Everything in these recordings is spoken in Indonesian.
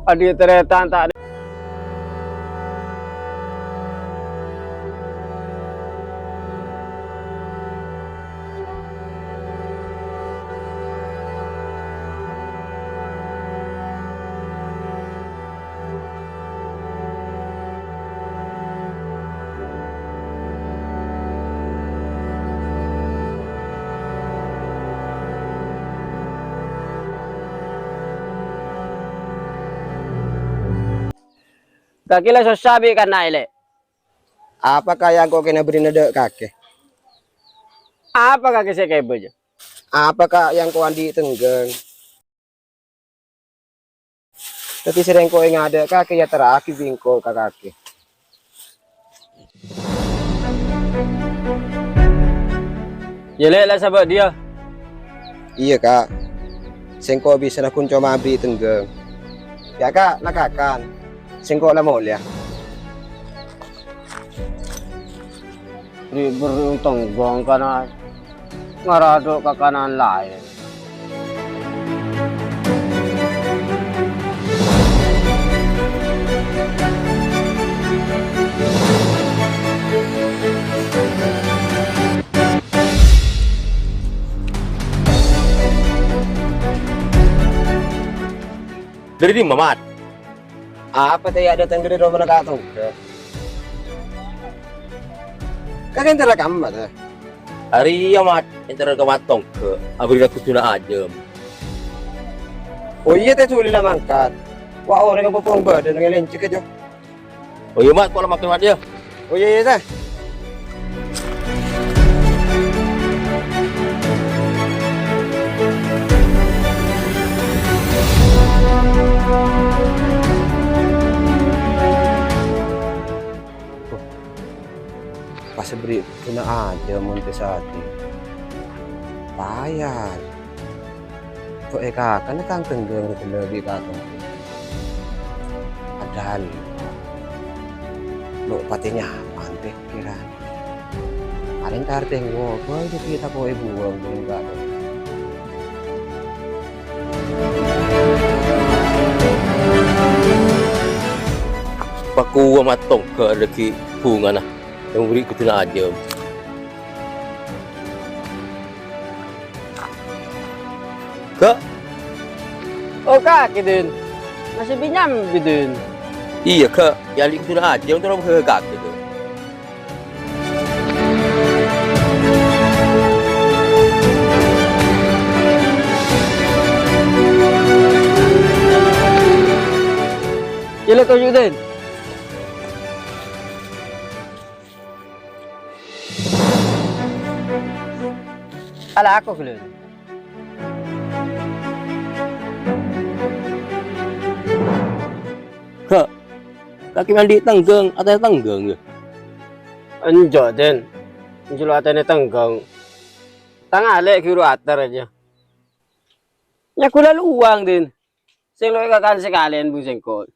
Adi teretan tak ada. Kakila sasabi kan naile. Apakah yang kau kena beri nada kakek? Apa kakek saya kayak beja? Apakah yang kau andi tenggeng? Tapi sering kau yang ada kakek ya terakhir bingkol kakek. Jelek lah sahabat dia. Iya kak. Sing kau bisa nak kunco mabri tenggeng. Ya kak, nak kakan. Sing kau lah mau ya. Beruntung gong karena ngaraduk ke kanan lain. Dari di Mamat. Apa teh ada tenggeri do mana katu? Kakek terekam mata. Hari Mamat antara kamatong ke abri aku tuna ajem. Oh iya teh tuli lah mangkat. Wah orang yang potong badan dengan lencik aja. Oh iya Mat, kalau makin dia. Oh iya iya teh. Pas beri tuna aja Montesati. Payah. Kok kan kang tenggeng lebih katong. Padahal lo patinya nyaman pikiran. Paling tarting ngobrol itu kita kok ibu belum katong. Paku matong ke lagi bunga nah. Yang beri aku tuna ajem. Kak, Oh kaki din. Masih binyam bidun. iya kak, yang aku tuna ajem tu orang ke kaki tu. Jelek kau juga din. Ala aku kelihatan. Kak, kaki mandi tenggeng, atas tenggeng ya. Enjo din. Enjo atene tenggang. Tangale kiro atar aja. Nya kula luang din. Sing lo kakan sekalian bu sengkol.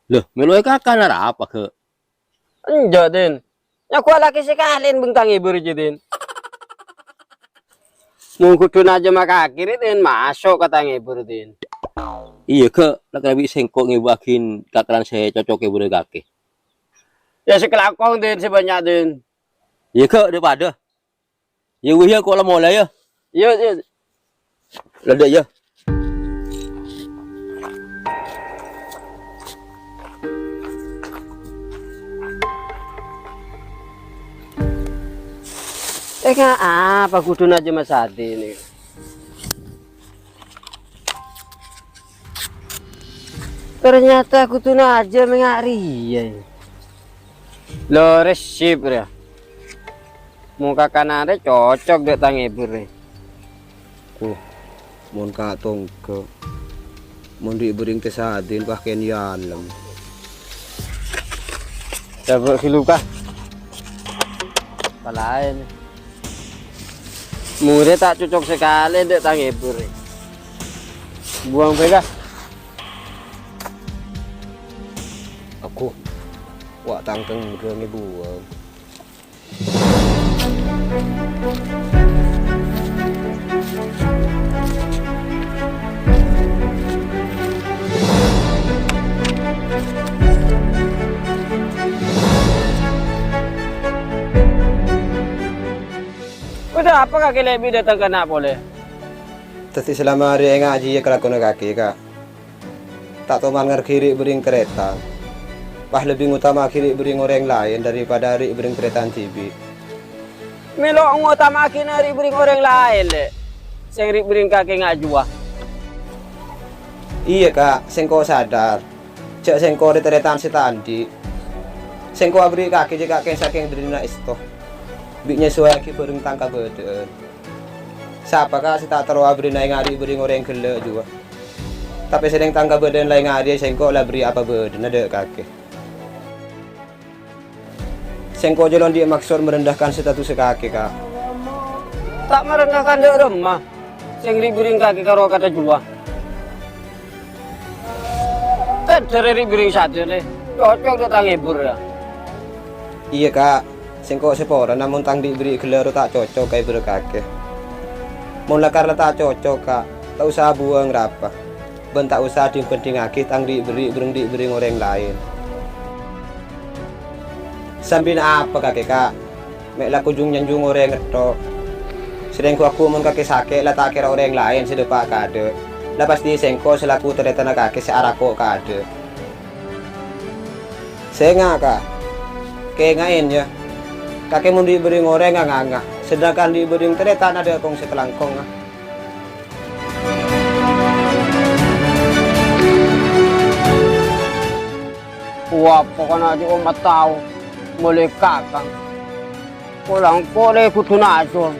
Loh, meloy kakak nara apa ke? Enjo din. Nya kula laki sekalian bentang ibu aja din. Mungkudun aja maka akhirnya din masuk kata ibu din. Iya ke, nak lebih sengkok ngebakin kakaran saya cocok ibu kaki. Ya sekelakong din sebanyak din. Iya ke, daripada. Ya wih ya kok lah mulai ya. Yo yo. Lada ya. Apa kudun aja mas Adi ini. Ternyata kudun aja mengari ya. Lo resip ya. Muka kanannya cocok dek tangi beri. Mon katong ke. Mon di bering tesadin kakek yalam. Coba siluka. Palain. Murid tak cocok sekali dek tangi beri. Buang pega. Aku wak tangkeng ke buang. Berapa kaki lebih datang ke Napoli? Tetapi selama hari yang ngaji ya kelakon kaki kak. Tak tahu mangar kiri bering kereta. Pah lebih utama kiri bering orang lain daripada hari bering kereta TV. Melo ngutama kinari bering orang lain le. Sing bering kaki ngajua. Iya kak, sengko sadar. Cek sengko di teretan si tandi. Sengko abri kaki jika kaki saking derina isto. Biknya suai ki bering tangka beden. Siapa kak si tak taruh abri naik ngari bering orang gele juga. Tapi sedang tangga beden lain ngari sengko lah beri apa beden ada kaki. Sengko jalan dia maksud merendahkan status kaki kak. Tak merendahkan dek remah. Sing bering kaki karo kata jua. Dari bering satu le. Cocok datang hibur ya. Iya kak, sengko sepora namun tang diberi gelar tak cocok kayak berkaki. Mula karena tak cocok kak, tak usah buang rapa. Ben tak usah penting aki tang diberi orang lain. Sambil apa kakek kak? Mek laku jung nyanjung orang ngetok. Sedang aku mun kakek sakit lah tak kira orang lain sedepak kade. Lah pasti sengko selaku teretana kakek searako kade. Senga kak, kayak ya. Kakek mun diberi orang nganga. Sedangkan diberi teretan ada kong sekelangkong. Wah, pokoknya aja umat tahu. Boleh kakang. Pulang boleh kudu najo.